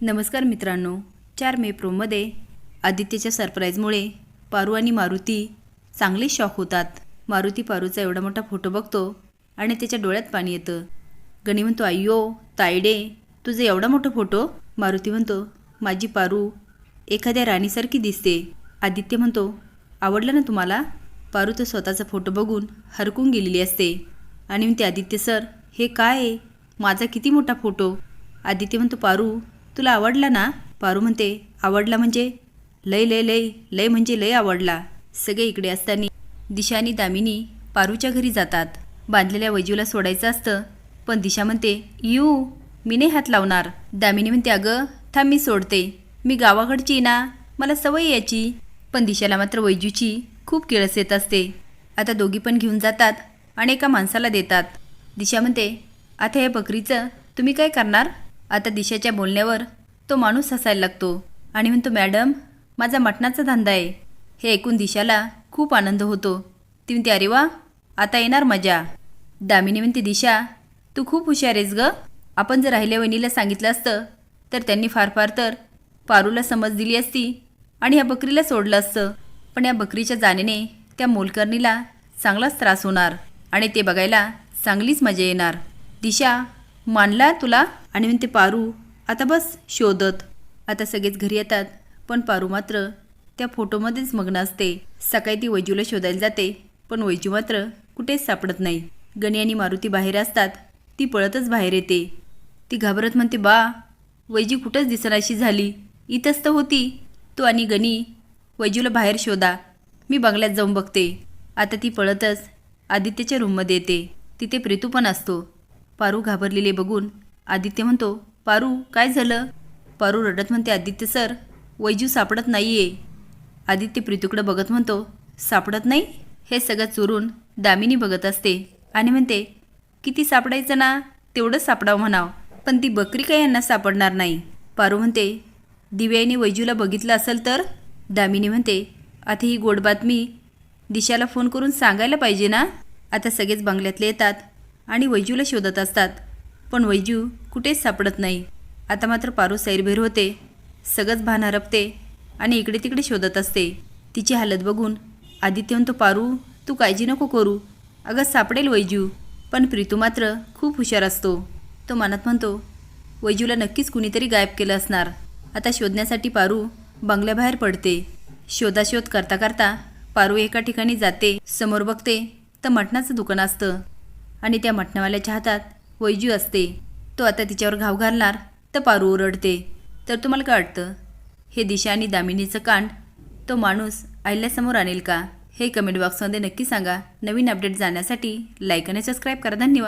नमस्कार मित्रांनो, 4 मे प्रोमध्ये आदित्यच्या सरप्राईजमुळे पारू आणि मारुती चांगले शॉक होतात. मारुती पारूचा एवढा मोठा फोटो बघतो आणि त्याच्या डोळ्यात पाणी येतं. गणी म्हणतो, अय्यो तायडे, तुझा एवढा मोठा फोटो. मारुती म्हणतो, माझी पारू एखाद्या राणीसारखी दिसते. आदित्य म्हणतो, आवडलं ना तुम्हाला? पारू तर स्वतःचा फोटो बघून हरकून गेलेली असते आणि म्हणते, आदित्य सर हे काय आहे? माझा किती मोठा फोटो. आदित्य म्हणतो, पारू तुला आवडला ना? पारू म्हणते, आवडला म्हणजे लय लय लय लय म्हणजे लय आवडला. सगळे इकडे असताना दिशा आणि दामिनी पारूच्या घरी जातात. बांधलेल्या वैजूला सोडायचं असतं, पण दिशा म्हणते, यू मी नाही हात लावणार. दामिनी म्हणते, अगं थांब मी सोडते, मी गावाकडची ना, मला सवय याची. पण दिशाला मात्र वैजूची खूप किळस येत असते. आता दोघी पण घेऊन जातात आणि एका माणसाला देतात. दिशा म्हणते, आता या बकरीचं तुम्ही काय करणार? आता दिशाच्या बोलण्यावर तो माणूस हसायला लागतो आणि म्हणतो, मॅडम माझा मटणाचा धंदा आहे. हे ऐकून दिशाला खूप आनंद होतो. ती म्हणते, अरे वा आता येणार मजा. दामिनी म्हणते, दिशा तू खूप हुशार आहेस ग. आपण जर राहिल्या वहिनीला सांगितलं असतं तर त्यांनी फार फार तर पारूला समज दिली असती आणि ह्या बकरीला सोडलं असतं. पण या बकरीच्या जाण्याने त्या मोलकर्णीला चांगलाच त्रास होणार आणि ते बघायला चांगलीच मजा येणार. दिशा मानला तुला? आणि म्हणते, पारू आता बस शोधत. आता सगळेच घरी येतात, पण पारू मात्र त्या फोटोमध्येच मग्न असते. सकाळी ती वैजूला शोधायला जाते, पण वैजू मात्र कुठेच सापडत नाही. गणी आणि मारुती बाहेर असतात, ती पळतच बाहेर येते. ती घाबरत म्हणते, बा वैजू कुठंच दिसनाशी झाली, इथंच तर होती. तू आणि गणी वैजूला बाहेर शोधा, मी बंगल्यात जाऊन बघते. आता ती पळतच आदित्यच्या रूममध्ये येते. तिथे प्रीतू पण असतो. पारू घाबरलेले बघून आदित्य म्हणतो, पारू काय झालं? पारू रडत म्हणते, आदित्य सर वैजू सापडत नाहीये. आदित्य प्रीतूकडे बघत म्हणतो, सापडत नाही? हे सगळं चोरून दामिनी बघत असते आणि म्हणते, किती सापडायचं ना तेवढंच सापडावं म्हणावं, पण ती बकरी काय यांना सापडणार नाही. पारू म्हणते, दिव्याने वैजूला बघितलं असेल तर? दामिनी म्हणते, आता ही गोड बातमी दिशाला फोन करून सांगायला पाहिजे ना. आता सगळेच बंगल्यातले येतात आणि वैजूला शोधत असतात, पण वैजू कुठेच सापडत नाही. आता मात्र पारू सैरभैर होते, सगळंच भान हरपते आणि इकडे तिकडे शोधत असते. तिची हालत बघून आदित्य म्हणतो, पारू तू काळजी नको करू, अगं सापडेल वैजू. पण प्रीतू मात्र खूप हुशार असतो. तो मनात म्हणतो, वैजूला नक्कीच कुणीतरी गायब केलं असणार. आता शोधण्यासाठी पारू बंगल्याबाहेर पडते. शोधाशोध करता करता पारू एका ठिकाणी जाते. समोर बघते तर मटणाचं दुकान असतं आणि त्या मटणावाल्याच्या हातात वैजू असते. तो आता तिच्यावर घाव घालणार तर पारू ओरडते. तर तुम्हाला काय वाटतं, हे दिशा आणि दामिनीचं कांड तो माणूस आईल्यासमोर आणेल का? हे कमेंट बॉक्समध्ये नक्की सांगा. नवीन अपडेट जाण्यासाठी लाईक आणि सबस्क्राईब करा. धन्यवाद.